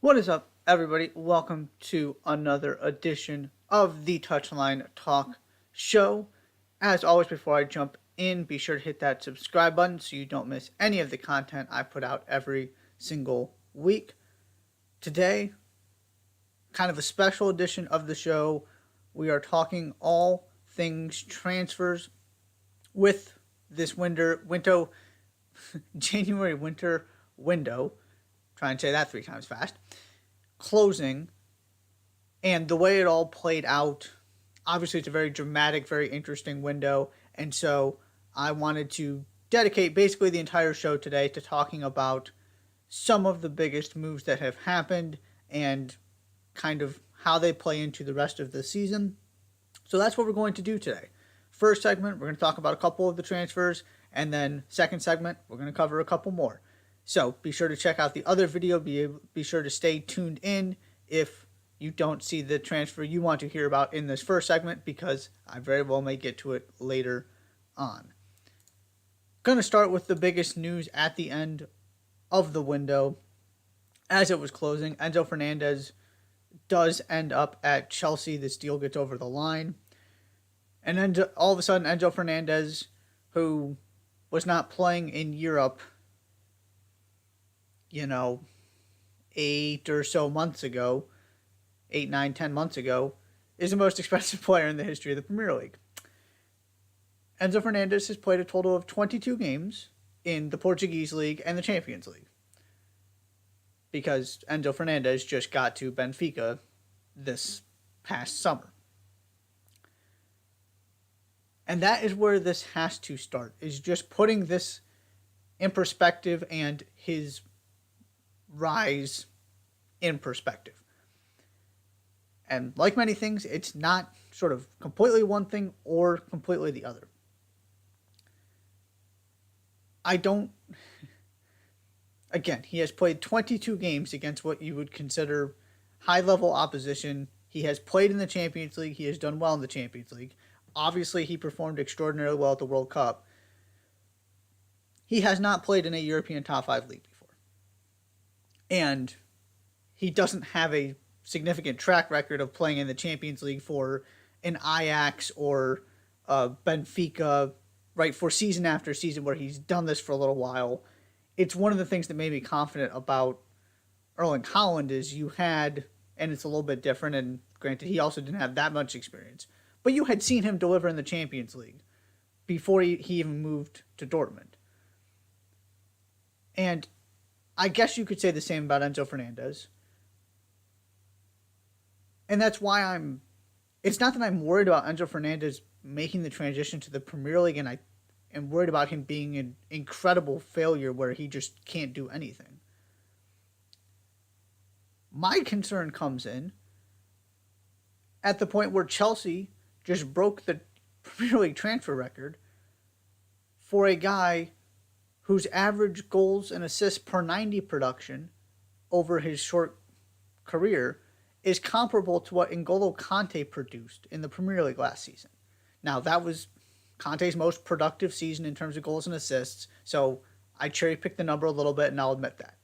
What is up, everybody? Welcome to another edition of the Touchline Talk Show. As always, before I jump in, be sure to hit that subscribe button so you don't miss any of the content I put out every single week. Today, kind of a special edition of the show. We are talking all things transfers with this January winter window. Try and say that 3 times fast. Closing and the way it all played out. Obviously, it's a very dramatic, very interesting window. And so I wanted to dedicate basically the entire show today to talking about some of the biggest moves that have happened and kind of how they play into the rest of the season. So that's what we're going to do today. First segment, we're going to talk about a couple of the transfers. And then second segment, we're going to cover a couple more. So be sure to check out the other video. Be sure to stay tuned in if you don't see the transfer you want to hear about in this first segment, because I very well may get to it later on. Going to start with the biggest news at the end of the window. As it was closing, Enzo Fernandez does end up at Chelsea. This deal gets over the line. And then all of a sudden, Enzo Fernandez, who was not playing in Europe 8 or so months ago, 8, 9, 10 months ago, is the most expensive player in the history of the Premier League. Enzo Fernandez has played a total of 22 games in the Portuguese League and the Champions League, because Enzo Fernandez just got to Benfica this past summer. And that is where this has to start, is just putting this in perspective and his rise in perspective. And like many things, it's not sort of completely one thing or completely the other. Again, he has played 22 games against what you would consider high-level opposition. He has played in the Champions League. He has done well in the Champions League. Obviously, he performed extraordinarily well at the World Cup. He has not played in a European top 5 league before. And he doesn't have a significant track record of playing in the Champions League for an Ajax or Benfica, right, for season after season, where he's done this for a little while. It's one of the things that made me confident about Erling Haaland is you had, and it's a little bit different, and granted, he also didn't have that much experience, but you had seen him deliver in the Champions League before he even moved to Dortmund. And I guess you could say the same about Enzo Fernandez. And that's why it's not that I'm worried about Enzo Fernandez making the transition to the Premier League and I am worried about him being an incredible failure where he just can't do anything. My concern comes in at the point where Chelsea just broke the Premier League transfer record for a guy whose average goals and assists per 90 production over his short career is comparable to what N'Golo Kante produced in the Premier League last season. Now, that was Kante's most productive season in terms of goals and assists, so I cherry-picked the number a little bit, and I'll admit that.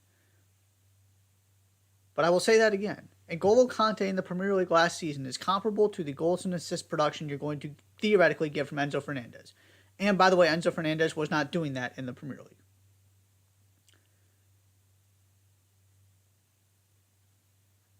But I will say that again. N'Golo Kante in the Premier League last season is comparable to the goals and assist production you're going to theoretically get from Enzo Fernandez. And by the way, Enzo Fernandez was not doing that in the Premier League.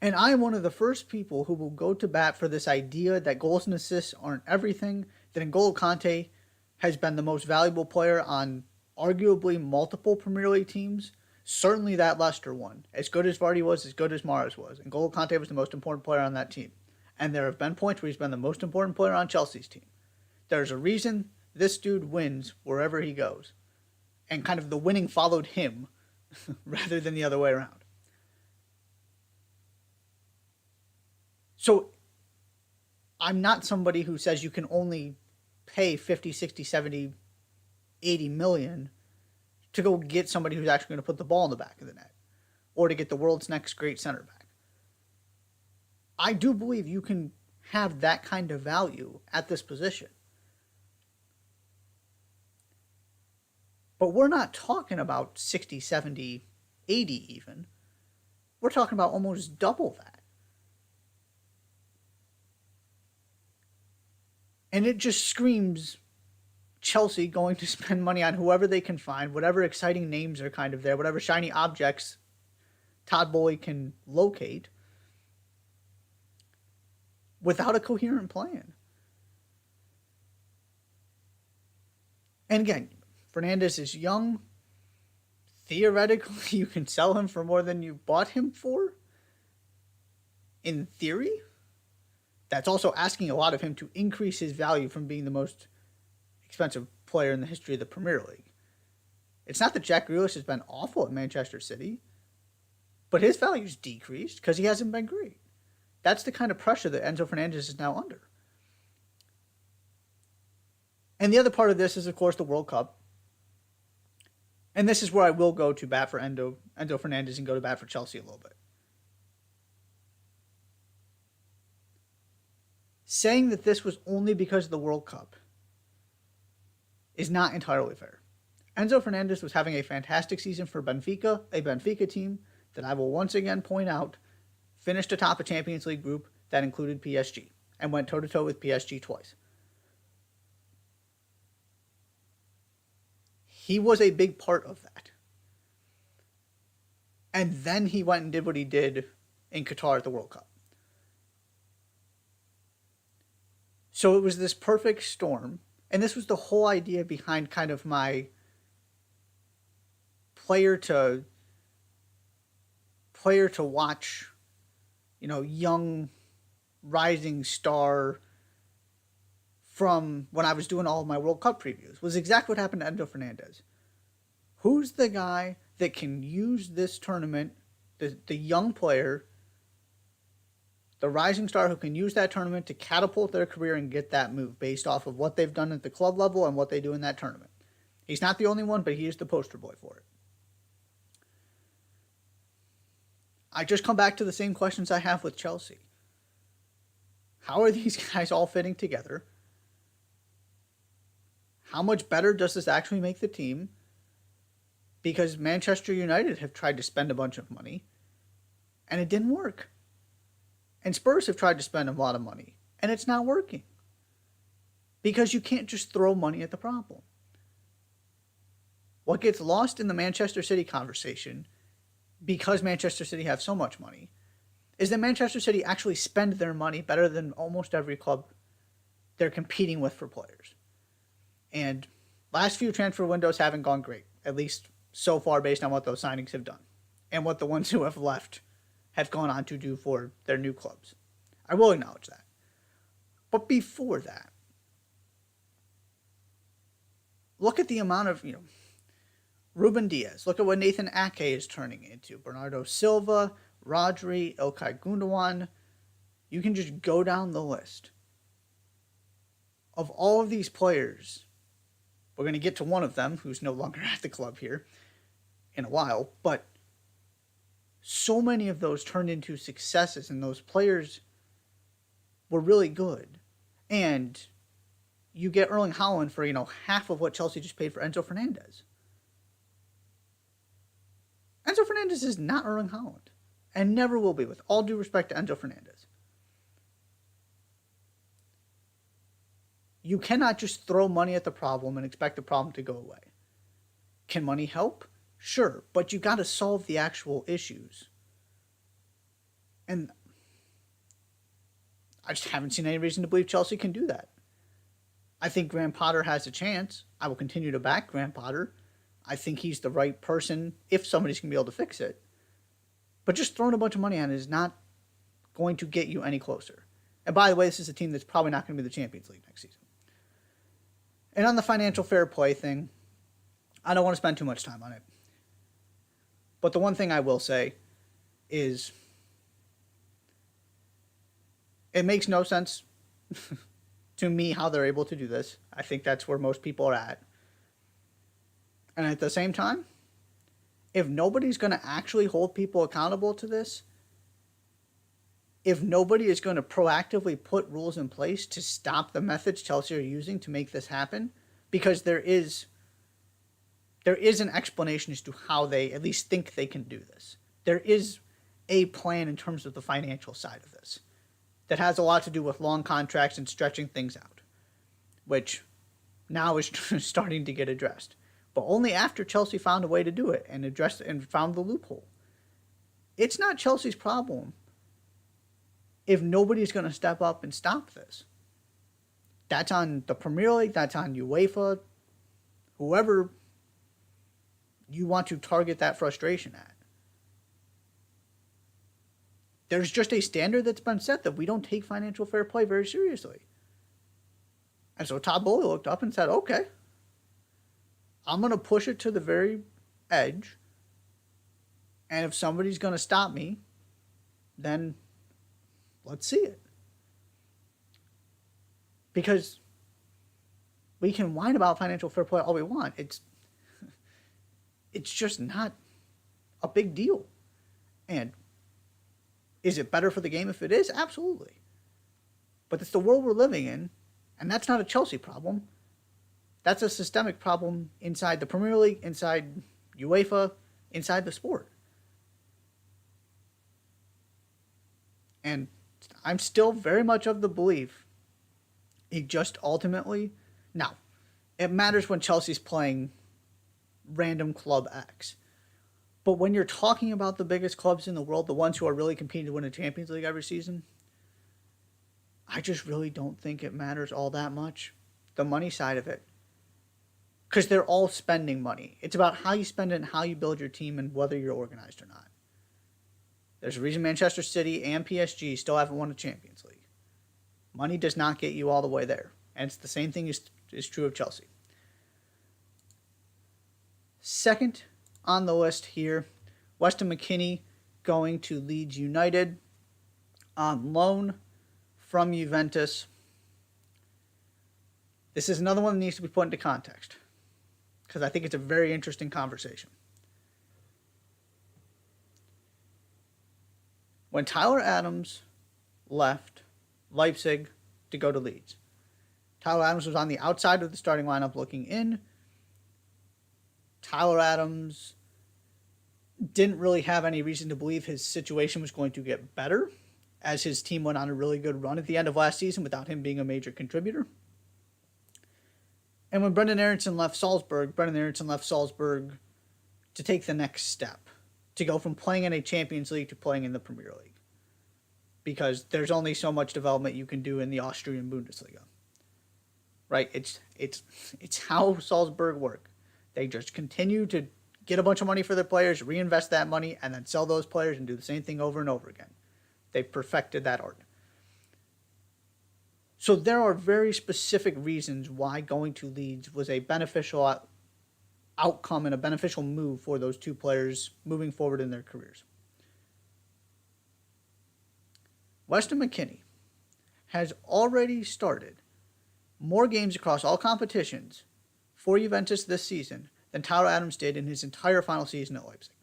And I am one of the first people who will go to bat for this idea that goals and assists aren't everything, that N'Golo Kante has been the most valuable player on arguably multiple Premier League teams. Certainly that Leicester one. As good as Vardy was, as good as Mahrez was. N'Golo Kante was the most important player on that team. And there have been points where he's been the most important player on Chelsea's team. There's a reason this dude wins wherever he goes. And kind of the winning followed him rather than the other way around. So I'm not somebody who says you can only pay 50, 60, 70, 80 million to go get somebody who's actually going to put the ball in the back of the net or to get the world's next great center back. I do believe you can have that kind of value at this position. But we're not talking about 60, 70, 80 even. We're talking about almost double that. And it just screams Chelsea going to spend money on whoever they can find, whatever exciting names are kind of there, whatever shiny objects Todd Boehly can locate, without a coherent plan. And again, Fernandes is young. Theoretically, you can sell him for more than you bought him for. In theory, that's also asking a lot of him to increase his value from being the most expensive player in the history of the Premier League. It's not that Jack Grealish has been awful at Manchester City, but his value's decreased because he hasn't been great. That's the kind of pressure that Enzo Fernandez is now under. And the other part of this is, of course, the World Cup. And this is where I will go to bat for Enzo Fernandez and go to bat for Chelsea a little bit. Saying that this was only because of the World Cup is not entirely fair. Enzo Fernandez was having a fantastic season for Benfica, a Benfica team that I will once again point out finished atop a Champions League group that included PSG and went toe-to-toe with PSG twice. He was a big part of that. And then he went and did what he did in Qatar at the World Cup. So it was this perfect storm. And this was the whole idea behind kind of my player to watch, young rising star from when I was doing all of my World Cup previews, was exactly what happened to Enzo Fernandez. Who's the guy that can use this tournament, the young player, the rising star who can use that tournament to catapult their career and get that move based off of what they've done at the club level and what they do in that tournament? He's not the only one, but he is the poster boy for it. I just come back to the same questions I have with Chelsea. How are these guys all fitting together? How much better does this actually make the team? Because Manchester United have tried to spend a bunch of money, and it didn't work. And Spurs have tried to spend a lot of money, and it's not working. Because you can't just throw money at the problem. What gets lost in the Manchester City conversation, because Manchester City have so much money, is that Manchester City actually spend their money better than almost every club they're competing with for players. And last few transfer windows haven't gone great, at least so far based on what those signings have done and what the ones who have left have gone on to do for their new clubs. I will acknowledge that. But before that, look at the amount of, Ruben Diaz. Look at what Nathan Ake is turning into. Bernardo Silva, Rodri, Ilkay Gundogan. You can just go down the list. Of all of these players, we're going to get to one of them who's no longer at the club here in a while, but so many of those turned into successes, and those players were really good. And you get Erling Haaland for, half of what Chelsea just paid for Enzo Fernandez. Enzo Fernandez is not Erling Haaland, and never will be, with all due respect to Enzo Fernandez. You cannot just throw money at the problem and expect the problem to go away. Can money help? Sure, but you got to solve the actual issues. And I just haven't seen any reason to believe Chelsea can do that. I think Graham Potter has a chance. I will continue to back Graham Potter. I think he's the right person if somebody's going to be able to fix it. But just throwing a bunch of money on it is not going to get you any closer. And by the way, this is a team that's probably not going to be the Champions League next season. And on the financial fair play thing, I don't want to spend too much time on it. But the one thing I will say is it makes no sense to me how they're able to do this. I think that's where most people are at. And at the same time, if nobody's going to actually hold people accountable to this, if nobody is going to proactively put rules in place to stop the methods Chelsea are using to make this happen, because there is an explanation as to how they at least think they can do this. There is a plan in terms of the financial side of this that has a lot to do with long contracts and stretching things out, which now is starting to get addressed. But only after Chelsea found a way to do it and addressed it and found the loophole. It's not Chelsea's problem if nobody's going to step up and stop this. That's on the Premier League, that's on UEFA, whoever you want to target that frustration at. There's just a standard that's been set that we don't take financial fair play very seriously. And so Todd Bowley looked up and said, okay, I'm going to push it to the very edge. And if somebody's going to stop me, then let's see it. Because we can whine about financial fair play all we want. It's just not a big deal. And is it better for the game if it is? Absolutely. But it's the world we're living in, and that's not a Chelsea problem. That's a systemic problem inside the Premier League, inside UEFA, inside the sport. And I'm still very much of the belief it just ultimately... Now, it matters when Chelsea's playing random club X. But when you're talking about the biggest clubs in the world, the ones who are really competing to win a Champions League every season, I just really don't think it matters all that much, the money side of it. Because they're all spending money. It's about how you spend it and how you build your team and whether you're organized or not. There's a reason Manchester City and PSG still haven't won a Champions League. Money does not get you all the way there. And it's the same thing is true of Chelsea. Second on the list here, Weston McKennie going to Leeds United on loan from Juventus. This is another one that needs to be put into context because I think it's a very interesting conversation. When Tyler Adams left Leipzig to go to Leeds, Tyler Adams was on the outside of the starting lineup looking in. Tyler Adams didn't really have any reason to believe his situation was going to get better as his team went on a really good run at the end of last season without him being a major contributor. And when Brendan Aronson left Salzburg to take the next step, to go from playing in a Champions League to playing in the Premier League. Because there's only so much development you can do in the Austrian Bundesliga. Right? It's how Salzburg work. They just continue to get a bunch of money for their players, reinvest that money, and then sell those players and do the same thing over and over again. They perfected that art. So there are very specific reasons why going to Leeds was a beneficial outcome and a beneficial move for those two players moving forward in their careers. Weston McKennie has already started more games across all competitions for Juventus this season than Tyler Adams did in his entire final season at Leipzig.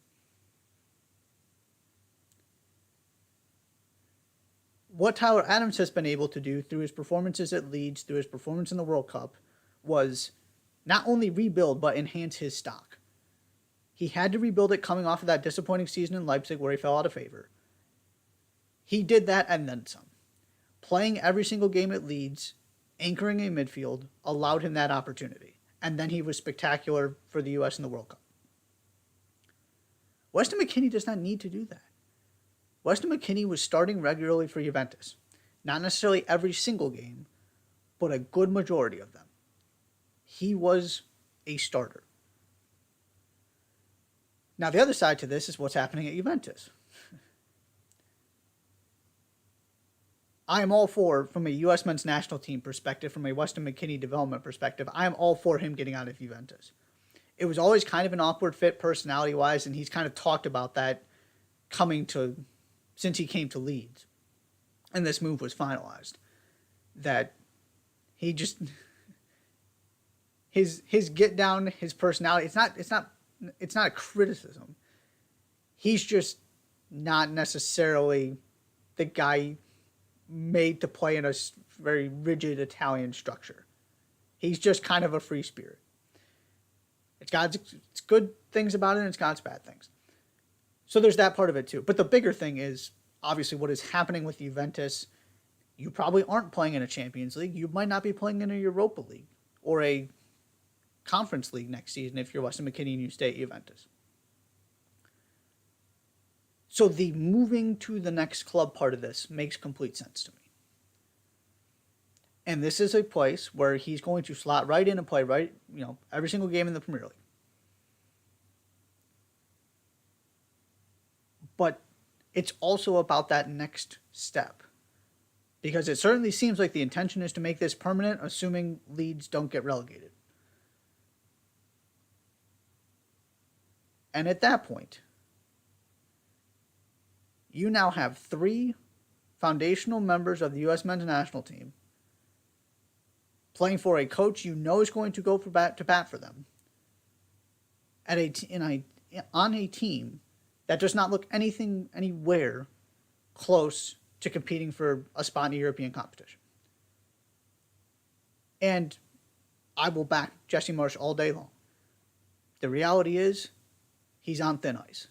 What Tyler Adams has been able to do through his performances at Leeds, through his performance in the World Cup, was not only rebuild, but enhance his stock. He had to rebuild it coming off of that disappointing season in Leipzig where he fell out of favor. He did that and then some. Playing every single game at Leeds, anchoring a midfield, allowed him that opportunity. And then he was spectacular for the U.S. in the World Cup. Weston McKennie does not need to do that. Weston McKennie was starting regularly for Juventus. Not necessarily every single game, but a good majority of them. He was a starter. Now, the other side to this is what's happening at Juventus. I am all for, from a U.S. men's national team perspective, from a Weston McKennie development perspective, I am all for him getting out of Juventus. It was always kind of an awkward fit personality-wise, and he's kind of talked about that since he came to Leeds. And this move was finalized. That he just... His get down, his personality, it's not a criticism. He's just not necessarily the guy made to play in a very rigid Italian structure. He's just kind of a free spirit. It's good things about it and it's got its bad things. So there's that part of it too. But the bigger thing is obviously what is happening with Juventus. You probably aren't playing in a Champions League. You might not be playing in a Europa League or a Conference League next season if you're Weston McKennie and you stay at Juventus. So the moving to the next club part of this makes complete sense to me. And this is a place where he's going to slot right in and play every single game in the Premier League. But it's also about that next step. Because it certainly seems like the intention is to make this permanent, assuming Leeds don't get relegated. And at that point, you now have 3 foundational members of the U.S. men's national team playing for a coach you know is going to go to bat for them on a team that does not look anywhere close to competing for a spot in a European competition. And I will back Jesse Marsch all day long. The reality is, he's on thin ice.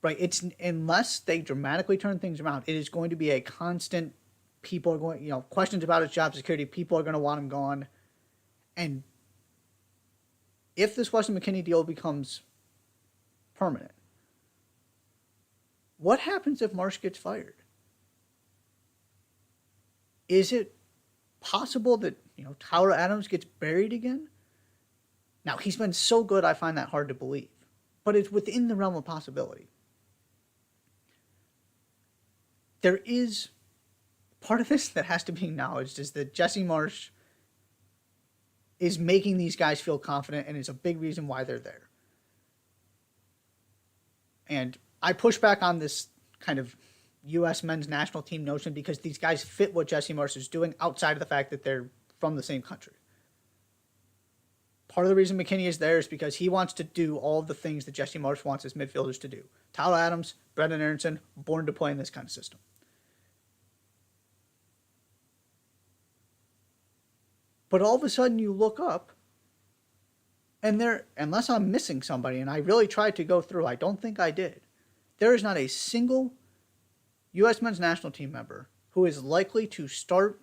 Right? It's unless they dramatically turn things around, it is going to be a constant. People are going, questions about his job security. People are going to want him gone. And if this Weston McKennie deal becomes permanent, what happens if Marsch gets fired? Is it possible that, Tyler Adams gets buried again? Now, he's been so good, I find that hard to believe. But it's within the realm of possibility. There is part of this that has to be acknowledged is that Jesse Marsch is making these guys feel confident and is a big reason why they're there. And I push back on this kind of U.S. men's national team notion because these guys fit what Jesse Marsch is doing outside of the fact that they're from the same country. Part of the reason McKennie is there is because he wants to do all of the things that Jesse Marsch wants his midfielders to do. Tyler Adams, Brendan Aronson, born to play in this kind of system. But all of a sudden you look up, and unless I'm missing somebody, and I really tried to go through, I don't think I did, there is not a single U.S. men's national team member who is likely to start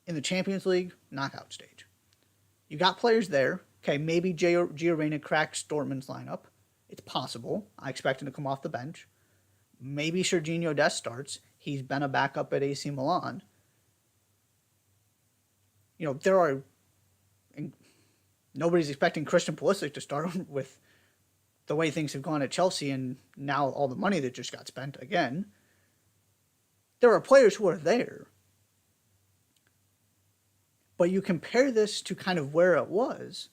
in the Champions League knockout stage. You got players there. Okay, maybe Gio Reyna cracks Dortmund's lineup. It's possible. I expect him to come off the bench. Maybe Serginho Dest starts. He's been a backup at AC Milan. Nobody's expecting Christian Pulisic to start with the way things have gone at Chelsea and now all the money that just got spent again. There are players who are there. But you compare this to kind of where it was,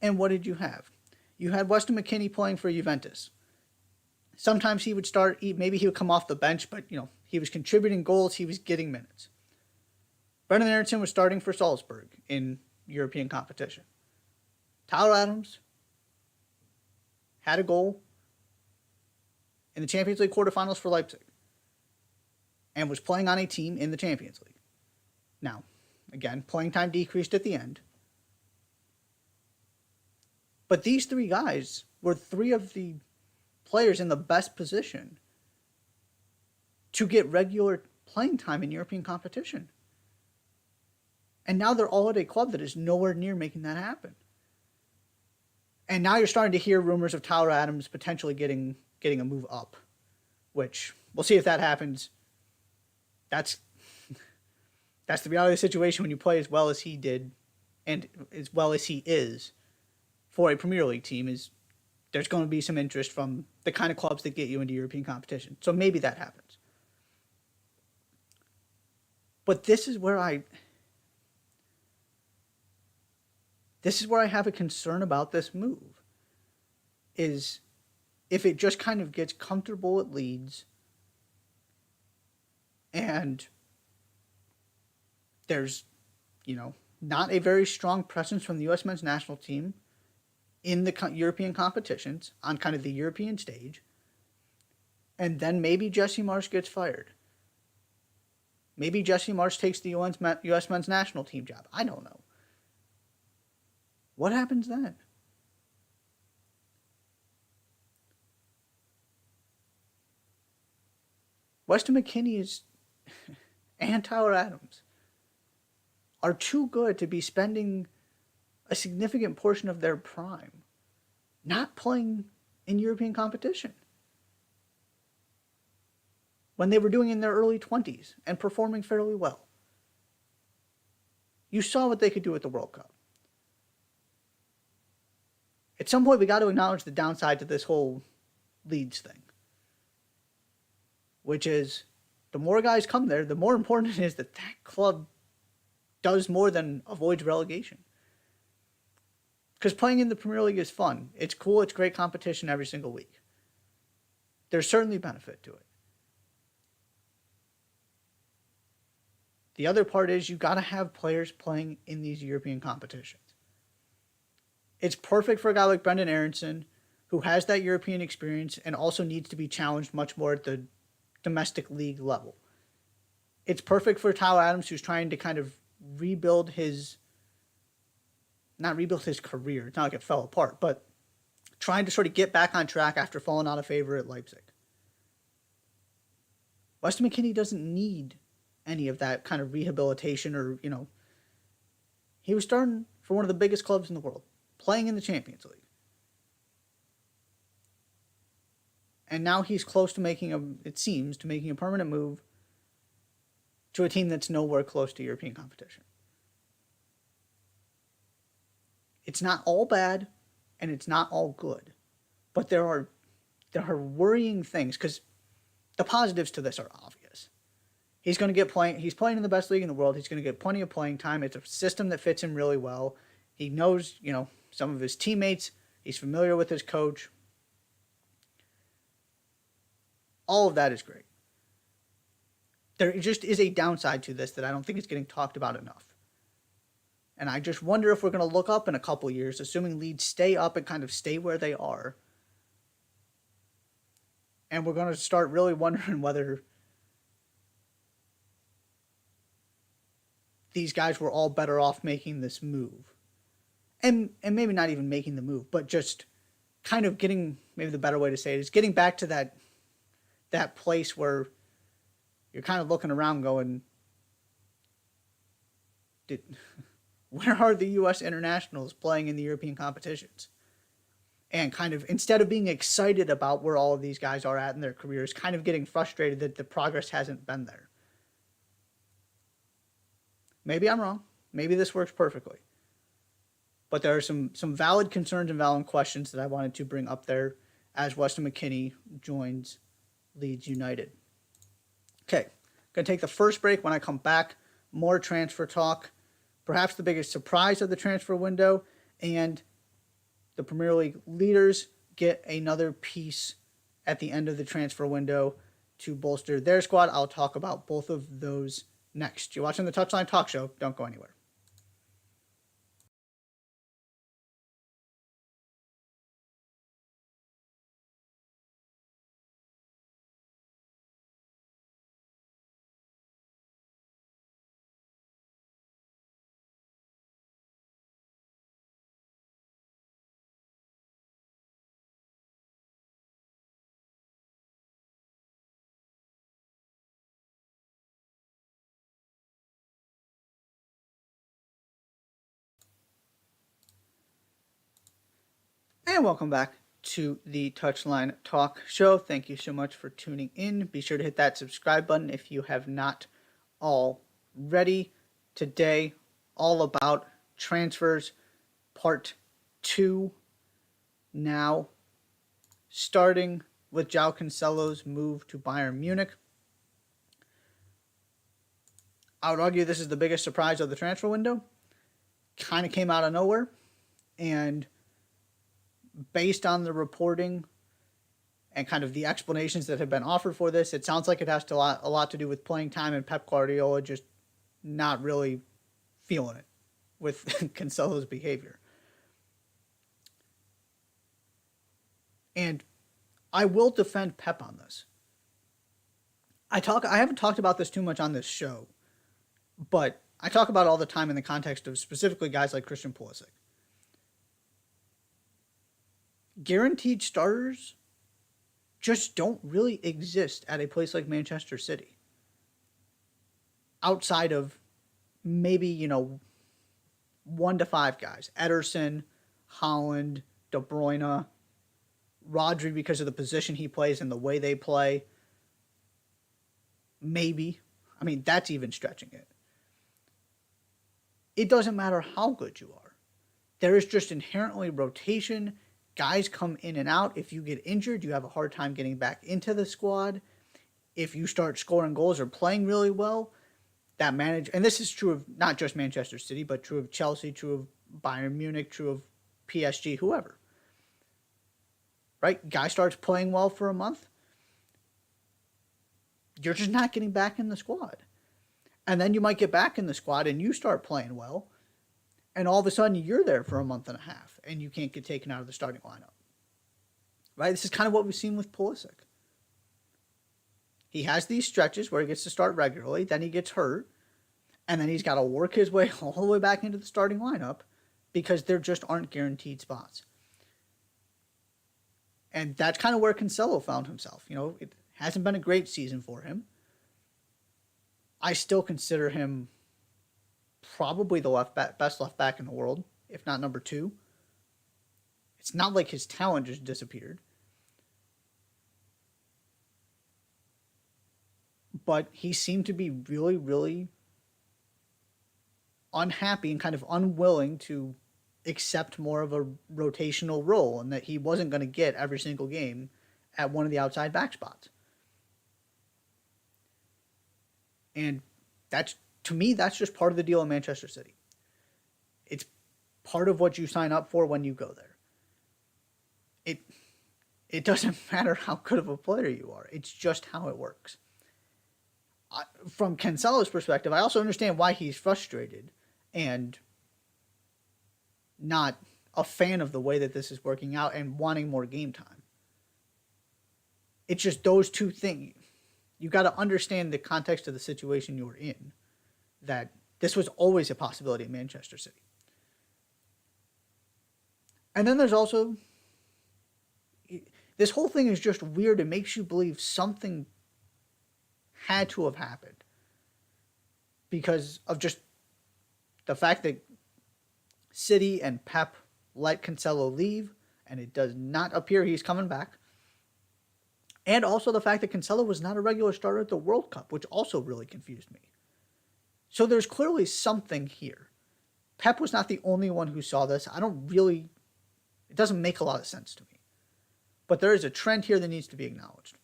and what did you have? You had Weston McKennie playing for Juventus. Sometimes he would start, maybe he would come off the bench, but he was contributing goals, he was getting minutes. Brendan Aronson was starting for Salzburg in European competition. Tyler Adams had a goal in the Champions League quarterfinals for Leipzig and was playing on a team in the Champions League. Now, again, playing time decreased at the end. But these 3 guys were 3 of the players in the best position to get regular playing time in European competition. And now they're all at a club that is nowhere near making that happen. And now you're starting to hear rumors of Tyler Adams potentially getting a move up, which we'll see if that happens. That's the reality of the situation when you play as well as he did and as well as he is for a Premier League team. Is there's going to be some interest from the kind of clubs that get you into European competition. So maybe that happens. But this is where I have a concern about this move. Is if it just kind of gets comfortable at Leeds and there's, not a very strong presence from the U.S. men's national team in the European competitions on kind of the European stage, and then maybe Jesse Marsch gets fired. Maybe Jesse Marsch takes the U.S. men's national team job. I don't know. What happens then? Weston McKennie and Tyler Adams are too good to be spending a significant portion of their prime not playing in European competition when they were doing it in their early 20s and performing fairly well. You saw what they could do at the World Cup. At some point, we got to acknowledge the downside to this whole Leeds thing, which is the more guys come there, the more important it is that that club does more than avoids relegation. Because playing in the Premier League is fun. It's cool. It's great competition every single week. There's certainly benefit to it. The other part is you got to have players playing in these European competitions. It's perfect for a guy like Brendan Aronson, who has that European experience and also needs to be challenged much more at the domestic league level. It's perfect for Tyler Adams, who's trying to kind of not rebuild his career. It's not like it fell apart, but trying to sort of get back on track after falling out of favor at Leipzig. Weston McKennie doesn't need any of that kind of rehabilitation or, he was starting for one of the biggest clubs in the world, playing in the Champions League. And now he's close to making a permanent move to a team that's nowhere close to European competition. It's not all bad and it's not all good, but there are worrying things because the positives to this are obvious. He's going to get playing. He's playing in the best league in the world. He's going to get plenty of playing time. It's a system that fits him really well. He knows, some of his teammates. He's familiar with his coach. All of that is great. There just is a downside to this that I don't think is getting talked about enough. And I just wonder if we're going to look up in a couple years, assuming Leeds stay up and kind of stay where they are. And we're going to start really wondering whether these guys were all better off making this move. And maybe not even making the move, but just kind of getting, maybe the better way to say it is getting back to that place where you're kind of looking around going, where are the U.S. internationals playing in the European competitions? And kind of, instead of being excited about where all of these guys are at in their careers, kind of getting frustrated that the progress hasn't been there. Maybe I'm wrong. Maybe this works perfectly. But there are some valid concerns and valid questions that I wanted to bring up there as Weston McKennie joins Leeds United. Okay, going to take the first break. When I come back, more transfer talk. Perhaps the biggest surprise of the transfer window, and the Premier League leaders get another piece at the end of the transfer window to bolster their squad. I'll talk about both of those next. You're watching the Touchline Talk Show. Don't go anywhere. And welcome back to the Touchline Talk Show. Thank you so much for tuning in. Be sure to hit that subscribe button if you have not already. Today, all about transfers, part 2. Now, starting with João Cancelo's move to Bayern Munich. I would argue this is the biggest surprise of the transfer window. Kind of came out of nowhere. And based on the reporting and kind of the explanations that have been offered for this, it sounds like it has a lot to do with playing time and Pep Guardiola just not really feeling it with Cancelo's behavior. And I will defend Pep on this. I haven't talked about this too much on this show, but I talk about it all the time in the context of specifically guys like Christian Pulisic. Guaranteed starters just don't really exist at a place like Manchester City. Outside of maybe, 1 to 5 guys. Ederson, Haaland, De Bruyne, Rodri because of the position he plays and the way they play. Maybe. I mean, that's even stretching it. It doesn't matter how good you are. There is just inherently rotation. Guys come in and out. If you get injured, you have a hard time getting back into the squad. If you start scoring goals or playing really well, and this is true of not just Manchester City, but true of Chelsea, true of Bayern Munich, true of PSG, whoever. Right? Guy starts playing well for a month. You're just not getting back in the squad. And then you might get back in the squad and you start playing well. And all of a sudden you're there for a month and a half and you can't get taken out of the starting lineup. Right? This is kind of what we've seen with Pulisic. He has these stretches where he gets to start regularly, then he gets hurt, and then he's got to work his way all the way back into the starting lineup because there just aren't guaranteed spots. And that's kind of where Cancelo found himself. It hasn't been a great season for him. I still consider him probably the best left back in the world, if not number 2. It's not like his talent just disappeared. But he seemed to be really, really unhappy and kind of unwilling to accept more of a rotational role and that he wasn't going to get every single game at one of the outside back spots. And to me, that's just part of the deal in Manchester City. It's part of what you sign up for when you go there. It doesn't matter how good of a player you are. It's just how it works. From Cancelo's perspective, I also understand why he's frustrated and not a fan of the way that this is working out and wanting more game time. It's just those two things. You got to understand the context of the situation you're in, that this was always a possibility in Manchester City. And then there's also, this whole thing is just weird. It makes you believe something had to have happened because of just the fact that City and Pep let Cancelo leave, and it does not appear he's coming back. And also the fact that Cancelo was not a regular starter at the World Cup, which also really confused me. So there's clearly something here. Pep was not the only one who saw this. It doesn't make a lot of sense to me. But there is a trend here that needs to be acknowledged.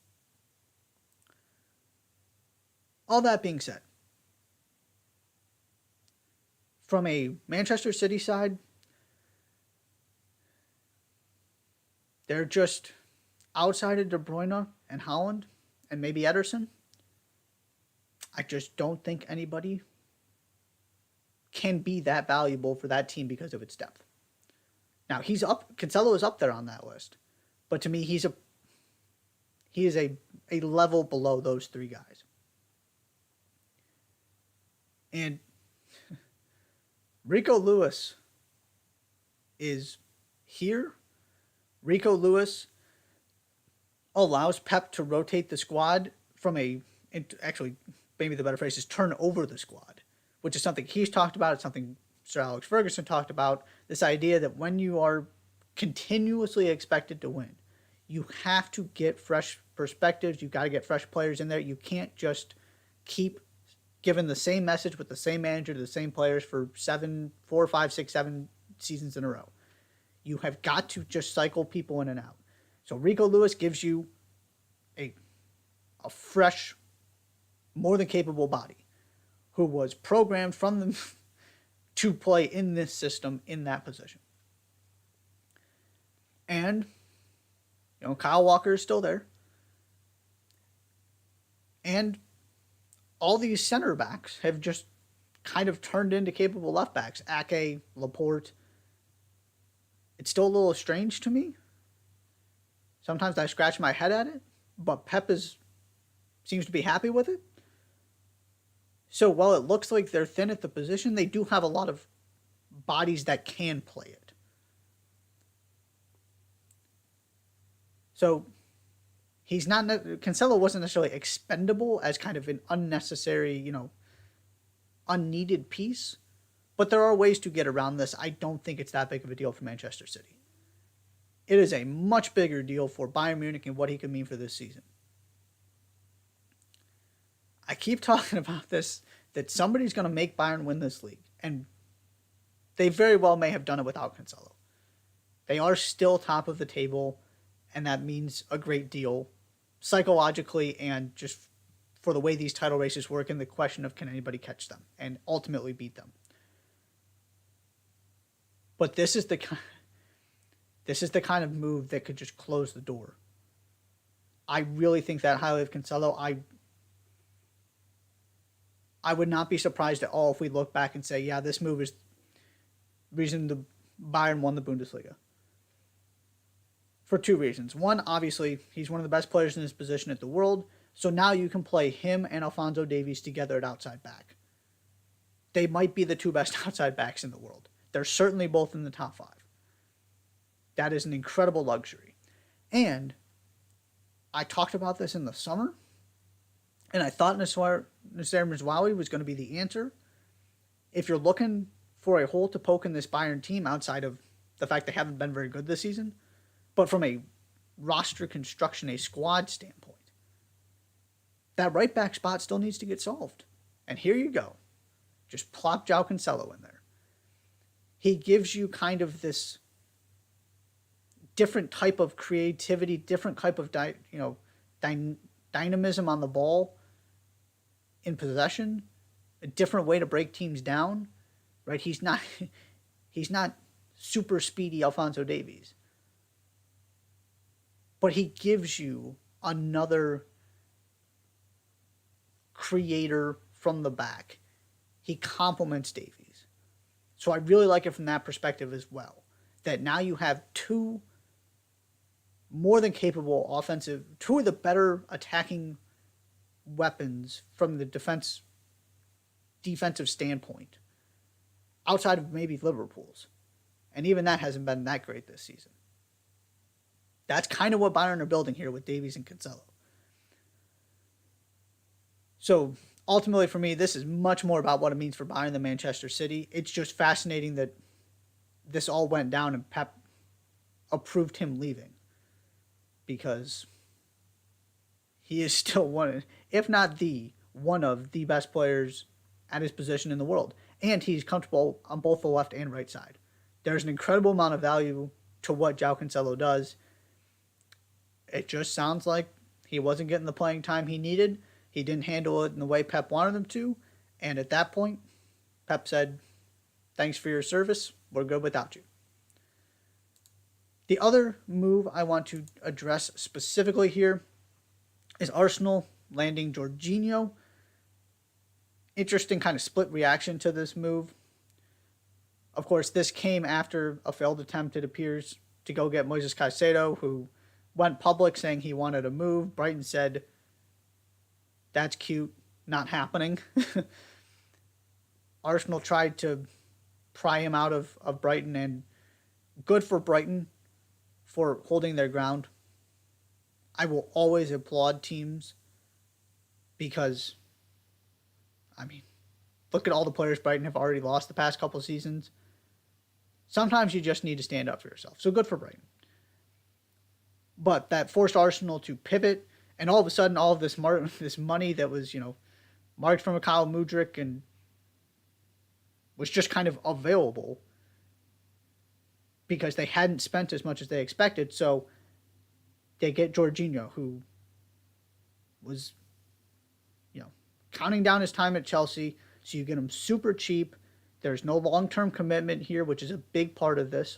All that being said, from a Manchester City side, they're just outside of De Bruyne and Haaland and maybe Ederson. I just don't think anybody can be that valuable for that team because of its depth. Now, Cancelo is up there on that list, but to me, he is a level below those 3 guys. And Rico Lewis is here. Rico Lewis allows Pep to rotate the squad actually, maybe the better phrase is turn over the squad, which is something he's talked about. It's something Sir Alex Ferguson talked about. This idea that when you are continuously expected to win, you have to get fresh perspectives. You've got to get fresh players in there. You can't just keep giving the same message with the same manager to the same players for 4, 5, 6, 7 seasons in a row. You have got to just cycle people in and out. So Rico Lewis gives you a fresh, more than capable body who was programmed from them to play in this system in that position. And, Kyle Walker is still there. And all these center backs have just kind of turned into capable left backs. Ake, Laporte. It's still a little strange to me. Sometimes I scratch my head at it, but Pep seems to be happy with it. So while it looks like they're thin at the position, they do have a lot of bodies that can play it. Cancelo wasn't necessarily expendable as kind of an unnecessary, unneeded piece, but there are ways to get around this. I don't think it's that big of a deal for Manchester City. It is a much bigger deal for Bayern Munich and what he could mean for this season. I keep talking about this, that somebody's going to make Bayern win this league, and they very well may have done it without Cancelo. They are still top of the table, and that means a great deal psychologically and just for the way these title races work and the question of can anybody catch them and ultimately beat them. But this is the kind of move that could just close the door. I really think that highly of Cancelo. I would not be surprised at all if we look back and say, yeah, this move is the reason the Bayern won the Bundesliga. For two reasons. One, obviously, he's one of the best players in his position at the world, so now you can play him and Alphonso Davies together at outside back. They might be the two best outside backs in the world. They're certainly both in the top 5. That is an incredible luxury. And I talked about this in the summer, and I thought Nasser Mazraoui was going to be the answer. If you're looking for a hole to poke in this Bayern team outside of the fact they haven't been very good this season, but from a roster construction, a squad standpoint, that right back spot still needs to get solved. And here you go. Just plop João Cancelo in there. He gives you kind of this different type of creativity, different type of dynamism on the ball in possession, a different way to break teams down, right? He's not super speedy Alphonso Davies, but he gives you another creator from the back. He complements Davies. So I really like it from that perspective as well. That now you have two more than capable offensive, two of the better attacking weapons from the defensive standpoint, outside of maybe Liverpool's. And even that hasn't been that great this season. That's kind of what Bayern are building here with Davies and Cancelo. So ultimately for me, this is much more about what it means for Bayern than Manchester City. It's just fascinating that this all went down and Pep approved him leaving, because he is still one, if not the one of the best players at his position in the world. And he's comfortable on both the left and right side. There's an incredible amount of value to what João Cancelo does. It just sounds like he wasn't getting the playing time he needed. He didn't handle it in the way Pep wanted him to. And at that point, Pep said, thanks for your service. We're good without you. The other move I want to address specifically here is Arsenal landing Jorginho. Interesting kind of split reaction to this move. Of course, this came after a failed attempt, it appears, to go get Moises Caicedo, who went public saying he wanted a move. Brighton said, that's cute, not happening. Arsenal tried to pry him out of Brighton, and good for Brighton for holding their ground. I will always applaud teams because, look at all the players Brighton have already lost the past couple seasons. Sometimes you just need to stand up for yourself. So good for Brighton. But that forced Arsenal to pivot, and all of a sudden, all of this money that was, marked from Mikhail Mudryk and was just kind of available because they hadn't spent as much as they expected. So they get Jorginho, who was, counting down his time at Chelsea. So you get him super cheap. There's no long-term commitment here, which is a big part of this.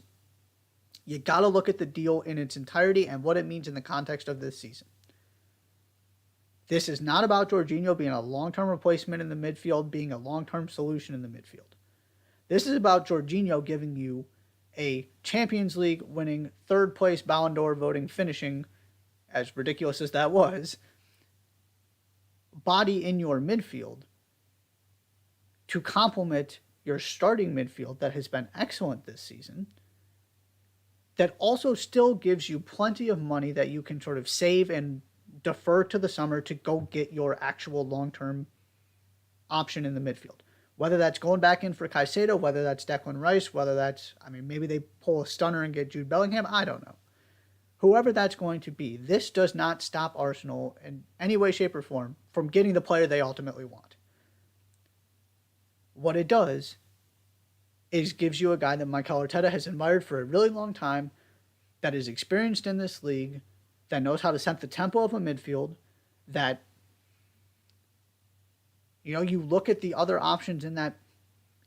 You got to look at the deal in its entirety and what it means in the context of this season. This is not about Jorginho being a long-term replacement in the midfield, being a long-term solution in the midfield. This is about Jorginho giving you a Champions League winning third place Ballon d'Or voting finishing, as ridiculous as that was, body in your midfield to complement your starting midfield that has been excellent this season, that also still gives you plenty of money that you can sort of save and defer to the summer to go get your actual long-term option in the midfield. Whether that's going back in for Caicedo, whether that's Declan Rice, whether that's, maybe they pull a stunner and get Jude Bellingham, I don't know. Whoever that's going to be, this does not stop Arsenal in any way, shape, or form from getting the player they ultimately want. What it does is gives you a guy that Mikel Arteta has admired for a really long time, that is experienced in this league, that knows how to set the tempo of a midfield, that, you look at the other options in that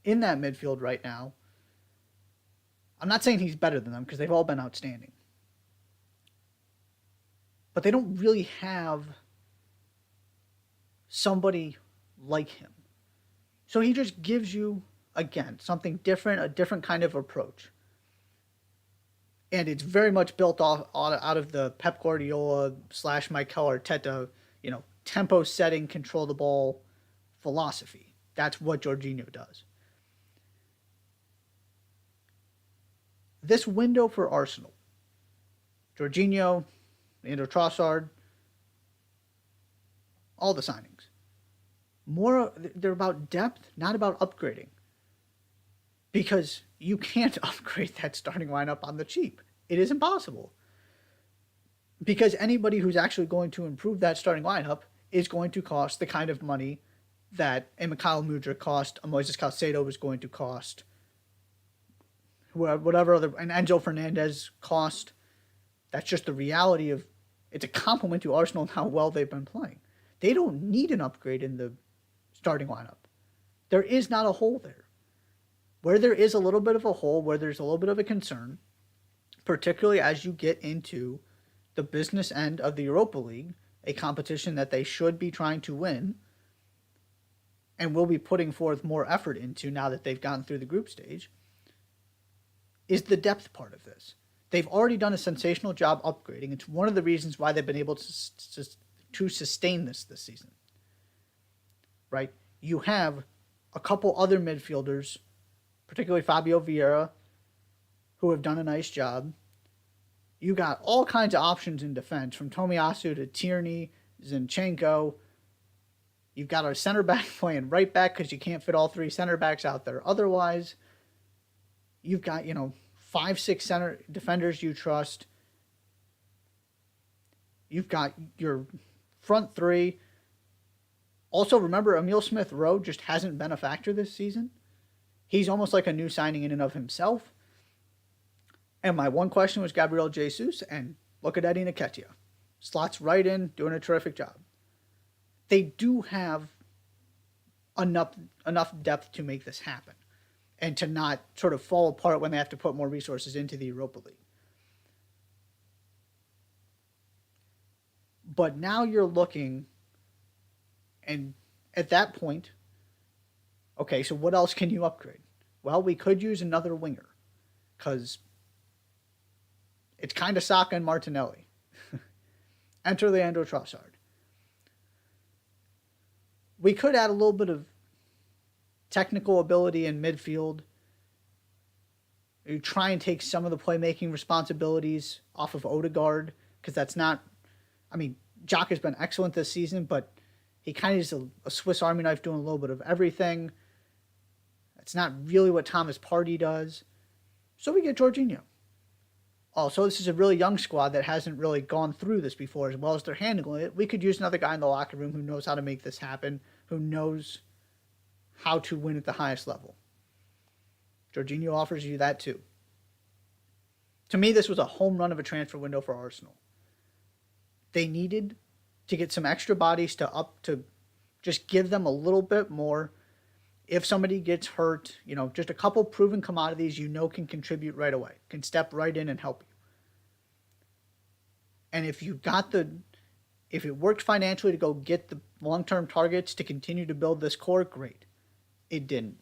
midfield right now. I'm not saying he's better than them because they've all been outstanding. But they don't really have somebody like him. So he just gives you, again, something different, a different kind of approach. And it's very much built out of the Pep Guardiola / Mikel Arteta, tempo setting, control the ball philosophy. That's what Jorginho does. This window for Arsenal, Jorginho, Leandro Trossard, all the signings, they're about depth, not about upgrading. Because you can't upgrade that starting lineup on the cheap. It is impossible. Because anybody who's actually going to improve that starting lineup is going to cost the kind of money that a Mikhail Mudryk cost, a Moises Caicedo was going to cost, whatever other, and Enzo Fernandez cost. That's just the reality of, it's a compliment to Arsenal and how well they've been playing. They don't need an upgrade in the starting lineup. There is not a hole there. Where there is a little bit of a hole, where there's a little bit of a concern, particularly as you get into the business end of the Europa League, a competition that they should be trying to win and will be putting forth more effort into now that they've gotten through the group stage, is the depth part of this. They've already done a sensational job upgrading. It's one of the reasons why they've been able to sustain this season. Right? You have a couple other midfielders, particularly Fabio Vieira, who have done a nice job. You got all kinds of options in defense, from Tomiyasu to Tierney, Zinchenko. You've got our center back playing right back because you can't fit all three center backs out there otherwise. You've got, 5-6 center defenders you trust. You've got your front three. Also, remember, Emile Smith-Rowe just hasn't been a factor this season. He's almost like a new signing in and of himself. And my one question was Gabriel Jesus, and look at Eddie Nketiah. Slots right in, doing a terrific job. They do have enough depth to make this happen and to not sort of fall apart when they have to put more resources into the Europa League. But now you're looking, and at that point, okay, so what else can you upgrade? Well, we could use another winger, because it's kind of Saka and Martinelli. Enter Leandro Trossard. We could add a little bit of technical ability in midfield. You try and take some of the playmaking responsibilities off of Odegaard, because that's not, Jock has been excellent this season, but he kind of is a Swiss Army knife doing a little bit of everything. It's not really what Thomas Partey does. So we get Jorginho. Also, this is a really young squad that hasn't really gone through this before as well as they're handling it. We could use another guy in the locker room who knows how to make this happen, who knows how to win at the highest level. Jorginho offers you that too. To me, this was a home run of a transfer window for Arsenal. They needed to get some extra bodies to just give them a little bit more. If somebody gets hurt, just a couple proven commodities can contribute right away, can step right in and help you. And if it worked financially to go get the long-term targets to continue to build this core, great. It didn't.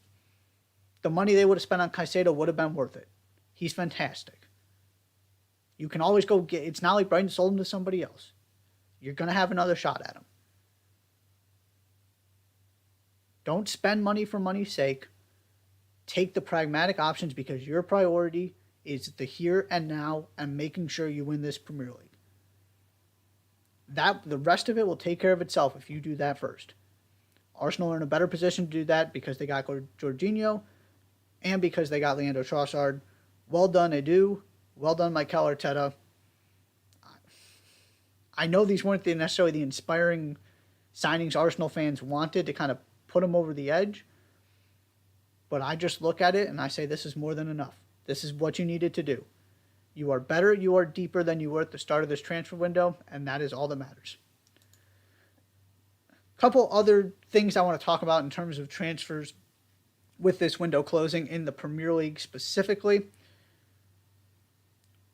The money they would have spent on Caicedo would have been worth it. He's fantastic. You can always go get, it's not like Brighton sold him to somebody else. You're going to have another shot at him. Don't spend money for money's sake. Take the pragmatic options because your priority is the here and now and making sure you win this Premier League. the rest of it will take care of itself if you do that first. Arsenal are in a better position to do that because they got Jorginho and because they got Leandro Trossard. Well done, Edu. Well done, Mikel Arteta. I know these weren't necessarily the inspiring signings Arsenal fans wanted to kind of put them over the edge, but I just look at it and I say this is more than enough. This is what you needed to do. You are better, you are deeper than you were at the start of this transfer window, and that is all that matters. A couple other things I want to talk about in terms of transfers with this window closing in the Premier League specifically.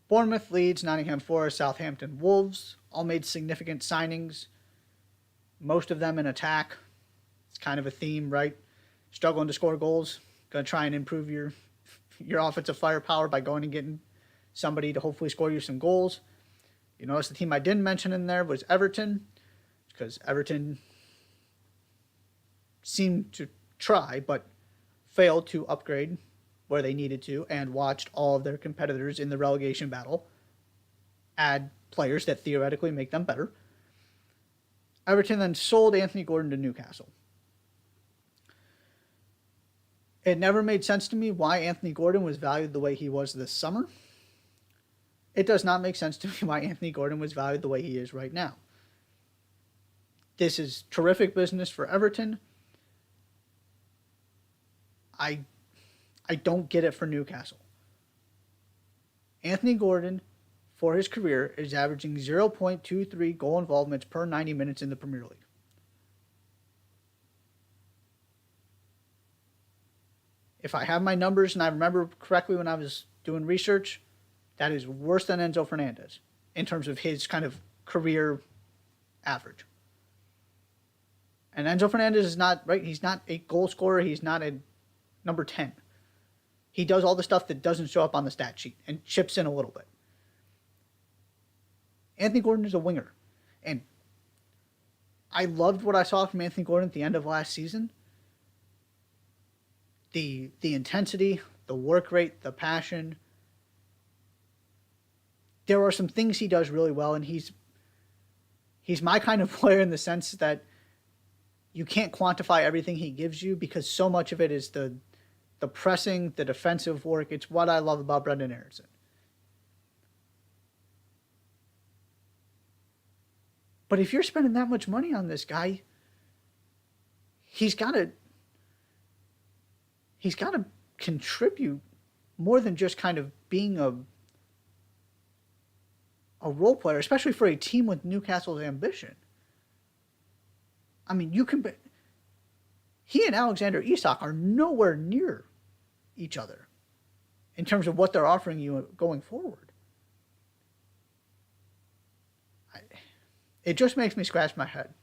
Bournemouth, Leeds, Nottingham Forest, Southampton, Wolves all made significant signings, most of them in attack. It's kind of a theme, right? Struggling to score goals. Going to try and improve your offensive firepower by going and getting somebody to hopefully score you some goals. You notice the team I didn't mention in there was Everton, because Everton seemed to try but failed to upgrade where they needed to and watched all of their competitors in the relegation battle add players that theoretically make them better. Everton then sold Anthony Gordon to Newcastle. It never made sense to me why Anthony Gordon was valued the way he was this summer. It does not make sense to me why Anthony Gordon was valued the way he is right now. This is terrific business for Everton. I don't get it for Newcastle. Anthony Gordon, for his career, is averaging 0.23 goal involvements per 90 minutes in the Premier League. If I have my numbers and I remember correctly when I was doing research, that is worse than Enzo Fernandez in terms of his kind of career average. And Enzo Fernandez is not, right, he's not a goal scorer. He's not a number 10. He does all the stuff that doesn't show up on the stat sheet and chips in a little bit. Anthony Gordon is a winger. And I loved what I saw from Anthony Gordon at the end of last season. The intensity, the work rate, the passion. There are some things he does really well, and he's my kind of player in the sense that you can't quantify everything he gives you because so much of it is the pressing, the defensive work. It's what I love about Brendan Aronson. But if you're spending that much money on this guy, he's got to contribute more than just kind of being a role player, especially for a team with Newcastle's ambition. I mean, he and Alexander Isak are nowhere near each other in terms of what they're offering you going forward. It just makes me scratch my head.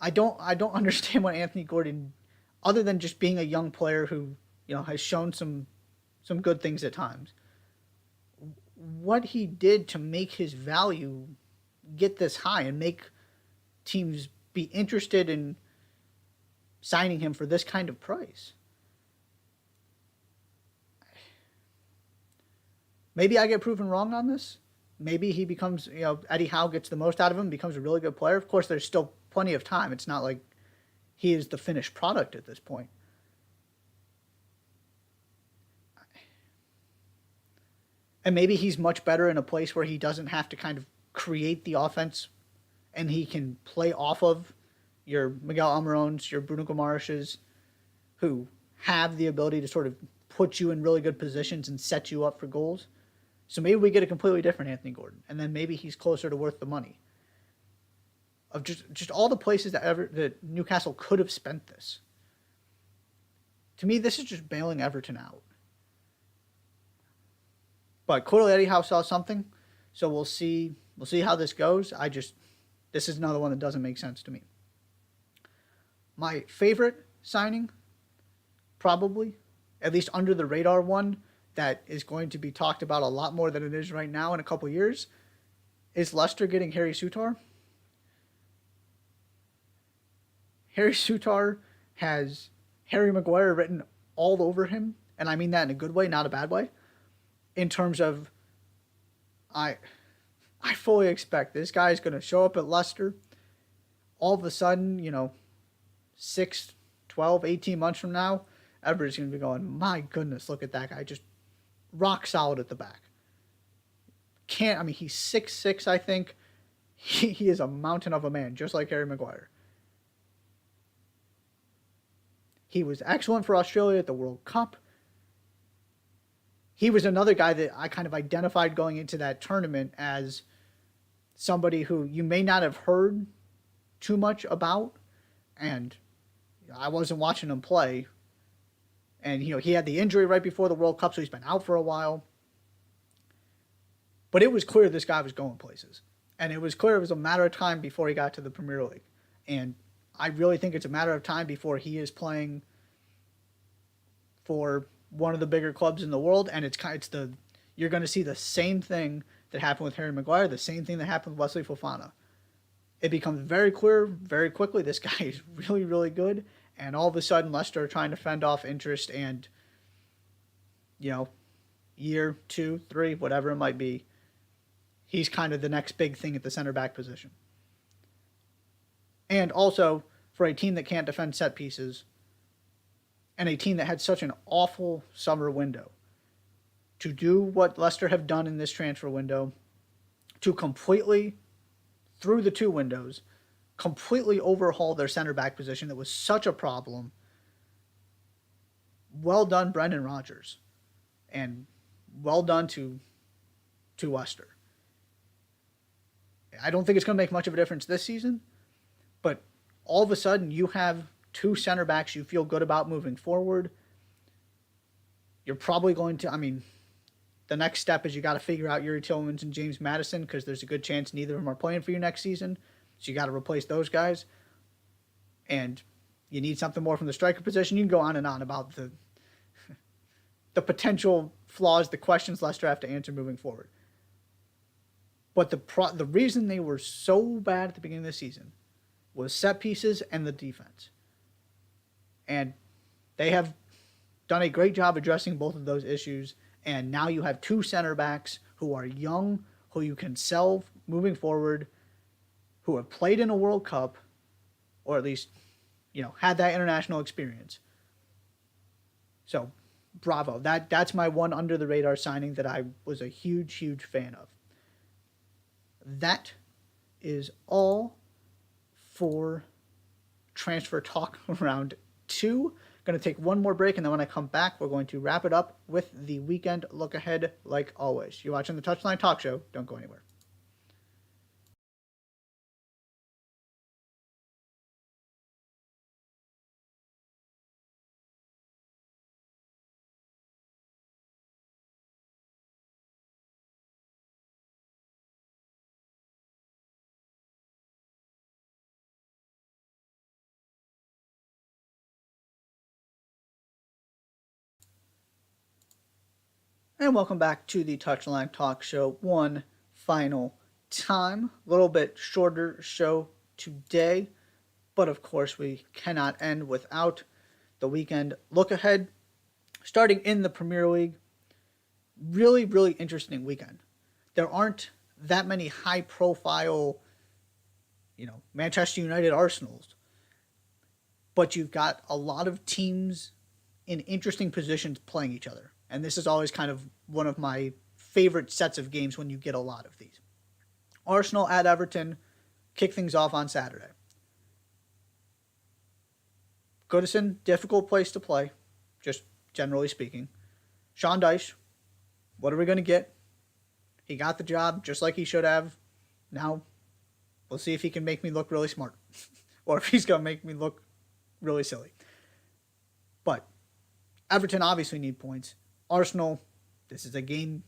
I don't understand what Anthony Gordon, other than just being a young player who, has shown some good things at times, what he did to make his value get this high and make teams be interested in signing him for this kind of price. Maybe I get proven wrong on this. Maybe he becomes, Eddie Howe gets the most out of him, becomes a really good player. Of course, there's still plenty of time. It's not like he is the finished product at this point. And maybe he's much better in a place where he doesn't have to kind of create the offense and he can play off of your Miguel Almiron's, your Bruno Guimarães', who have the ability to sort of put you in really good positions and set you up for goals. So maybe we get a completely different Anthony Gordon, and then maybe he's closer to worth the money. Of just all the places that Newcastle could have spent this. To me, this is just bailing Everton out. But clearly Eddie Howe saw something, so we'll see how this goes. This is another one that doesn't make sense to me. My favorite signing, probably, at least under the radar one, that is going to be talked about a lot more than it is right now in a couple years, is Leicester getting Harry Souttar. Harry Souttar has Harry Maguire written all over him, and I mean that in a good way, not a bad way, in terms of I I fully expect this guy's going to show up at Leicester. All of a sudden, 6, 12, 18 months from now, everybody's going to be going, my goodness, look at that guy. Just rock solid at the back. He's 6'6", I think. He is a mountain of a man, just like Harry Maguire. He was excellent for Australia at the World Cup. He was another guy that I kind of identified going into that tournament as somebody who you may not have heard too much about. And I wasn't watching him play. And, he had the injury right before the World Cup, so he's been out for a while. But it was clear this guy was going places. And it was clear it was a matter of time before he got to the Premier League. And I really think it's a matter of time before he is playing for one of the bigger clubs in the world. And you're going to see the same thing that happened with Harry Maguire, the same thing that happened with Wesley Fofana. It becomes very clear very quickly this guy is really, really good. And all of a sudden, Leicester are trying to fend off interest and, year, 2, 3, whatever it might be, he's kind of the next big thing at the center back position. And also, for a team that can't defend set pieces, and a team that had such an awful summer window, to do what Leicester have done in this transfer window, to completely, through the 2 windows, completely overhaul their center back position that was such a problem. Well done, Brendan Rodgers. And well done to Leicester. I don't think it's going to make much of a difference this season, but all of a sudden you have 2 center backs you feel good about moving forward. You're probably going to, the next step is you got to figure out Yuri Tillmans and James Maddison, because there's a good chance neither of them are playing for you next season. So you got to replace those guys. And you need something more from the striker position. You can go on and on about the potential flaws, the questions Leicester have to answer moving forward. But the reason they were so bad at the beginning of the season was set pieces and the defense. And they have done a great job addressing both of those issues. And now you have 2 center backs who are young, who you can sell moving forward, who have played in a World Cup, or at least, had that international experience. So, bravo. That's my one under-the-radar signing that I was a huge, huge fan of. That is all for Transfer Talk Round 2. Going to take one more break, and then when I come back, we're going to wrap it up with the weekend look ahead like always. You're watching the Touchline Talk Show. Don't go anywhere. And welcome back to the Touchline Talk Show one final time. A little bit shorter show today, but of course we cannot end without the weekend look ahead. Starting in the Premier League, really, really interesting weekend. There aren't that many high profile, Manchester United, Arsenals, but you've got a lot of teams in interesting positions playing each other. And this is always kind of one of my favorite sets of games when you get a lot of these. Arsenal at Everton kick things off on Saturday. Goodison, difficult place to play, just generally speaking. Sean Dyche, what are we going to get? He got the job just like he should have. Now, we'll see if he can make me look really smart. Or if he's going to make me look really silly. But Everton obviously need points. Arsenal, this is a game,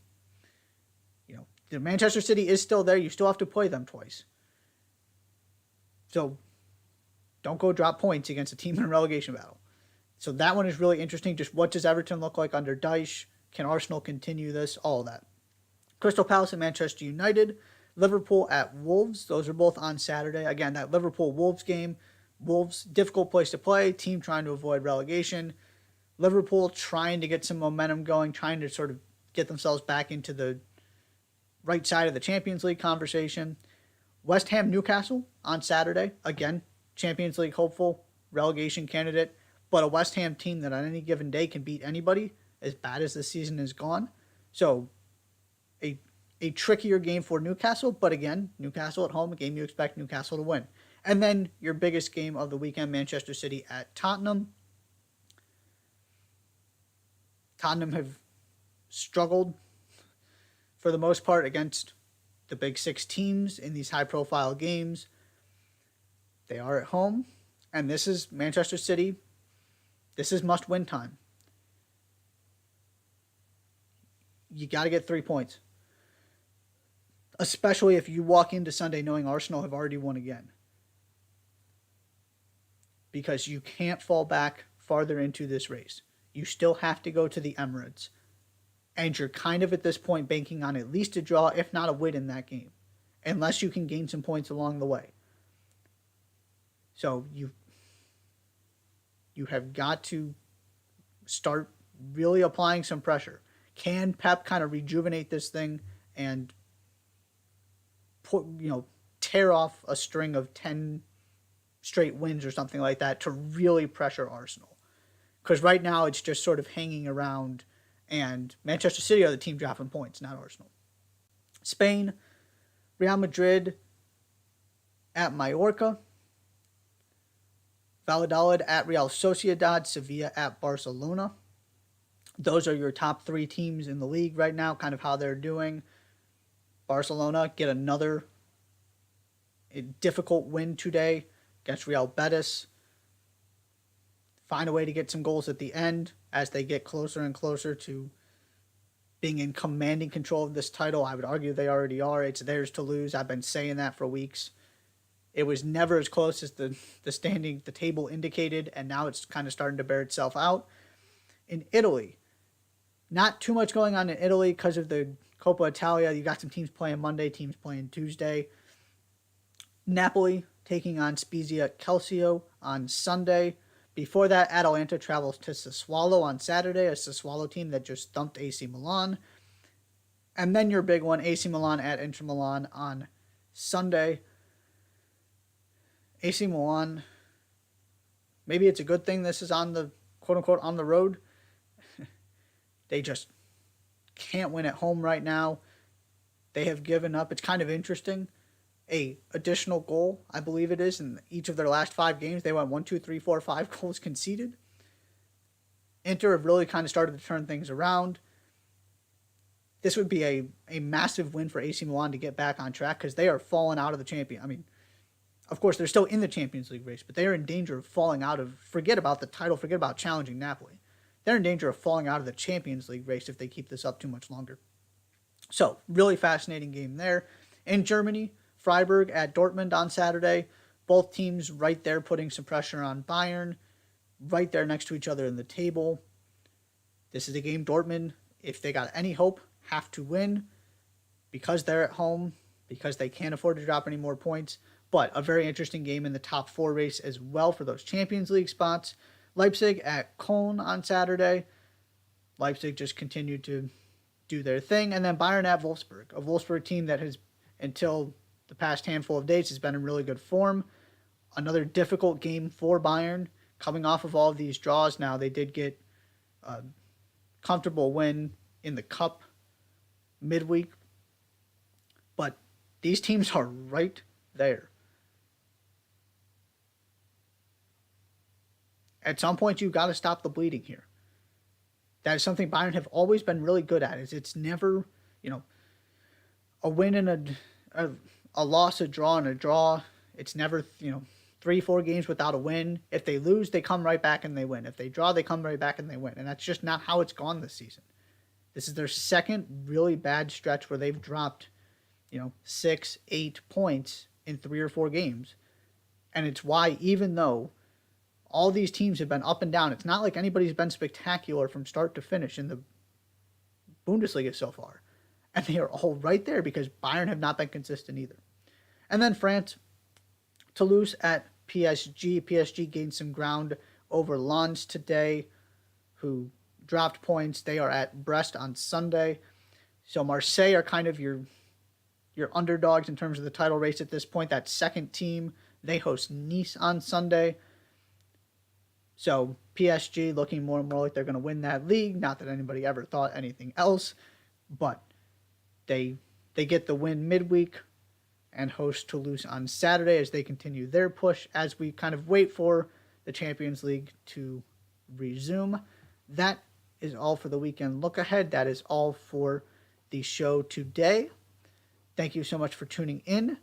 the Manchester City is still there. You still have to play them twice. So don't go drop points against a team in a relegation battle. So that one is really interesting. Just what does Everton look like under Dyche? Can Arsenal continue this? All of that. Crystal Palace and Manchester United. Liverpool at Wolves. Those are both on Saturday. Again, that Liverpool-Wolves game. Wolves, difficult place to play. Team trying to avoid relegation. Liverpool trying to get some momentum going, trying to sort of get themselves back into the right side of the Champions League conversation. West Ham Newcastle on Saturday. Again, Champions League hopeful, relegation candidate, but a West Ham team that on any given day can beat anybody as bad as the season has gone. So a trickier game for Newcastle, but again, Newcastle at home, a game you expect Newcastle to win. And then your biggest game of the weekend, Manchester City at Tottenham. Tottenham have struggled for the most part against the big six teams in these high-profile games. They are at home, and this is Manchester City. This is must-win time. You got to get 3 points, especially if you walk into Sunday knowing Arsenal have already won again, because you can't fall back farther into this race. You still have to go to the Emirates, and you're kind of at this point banking on at least a draw, if not a win in that game, unless you can gain some points along the way. So you have got to start really applying some pressure. Can Pep kind of rejuvenate this thing and tear off a string of 10 straight wins or something like that to really pressure Arsenal? Because right now it's just sort of hanging around, and Manchester City are the team dropping points, not Arsenal. Spain, Real Madrid at Mallorca, Valladolid at Real Sociedad, Sevilla at Barcelona. Those are your top three teams in the league right now, kind of how they're doing. Barcelona get another difficult win today against Real Betis. Find a way to get some goals at the end as they get closer and closer to being in commanding control of this title. I would argue they already are. It's theirs to lose. I've been saying that for weeks. It was never as close as the table indicated, and now it's kind of starting to bear itself out. In Italy, not too much going on in Italy because of the Coppa Italia. You got some teams playing Monday, teams playing Tuesday. Napoli taking on Spezia Calcio on Sunday. Before that, Atalanta travels to Sassuolo on Saturday, a Sassuolo team that just thumped AC Milan. And then your big one, AC Milan at Inter Milan on Sunday. AC Milan, maybe it's a good thing this is on the quote-unquote on the road. They just can't win at home right now. They have given up. It's kind of interesting. A additional goal, I believe it is, in each of their last 5 games. They went 1, 2, 3, 4, 5 goals conceded. Inter have really kind of started to turn things around. This would be a massive win for AC Milan to get back on track, because they are falling out of the champion. I mean, of course, they're still in the Champions League race, but they are in danger of falling out of, forget about the title, forget about challenging Napoli. They're in danger of falling out of the Champions League race if they keep this up too much longer. So, really fascinating game there. In Germany, Freiburg at Dortmund on Saturday. Both teams right there putting some pressure on Bayern, right there next to each other in the table. This is a game Dortmund, if they got any hope, have to win because they're at home, because they can't afford to drop any more points. But a very interesting game in the top 4 race as well for those Champions League spots. Leipzig at Köln on Saturday. Leipzig just continued to do their thing. And then Bayern at Wolfsburg, a Wolfsburg team that has, until the past handful of days, has been in really good form. Another difficult game for Bayern, coming off of all of these draws. Now, they did get a comfortable win in the Cup midweek. But these teams are right there. At some point, you've got to stop the bleeding here. That is something Bayern have always been really good at. It's never, a win and a loss, a draw, and a draw. It's never, 3-4 games without a win. If they lose, they come right back and they win. If they draw, they come right back and they win. And that's just not how it's gone this season. This is their second really bad stretch where they've dropped, 6, 8 points in 3 or 4 games. And it's why, even though all these teams have been up and down, it's not like anybody's been spectacular from start to finish in the Bundesliga so far. And they are all right there because Bayern have not been consistent either. And then France, Toulouse at PSG. PSG gained some ground over Lens today, who dropped points. They are at Brest on Sunday. So Marseille are kind of your your underdogs in terms of the title race at this point. That second team, they host Nice on Sunday. So PSG looking more and more like they're going to win that league. Not that anybody ever thought anything else, but they get the win midweek and host Toulouse on Saturday as they continue their push as we kind of wait for the Champions League to resume. That is all for the weekend look ahead. That is all for the show today. Thank you so much for tuning in.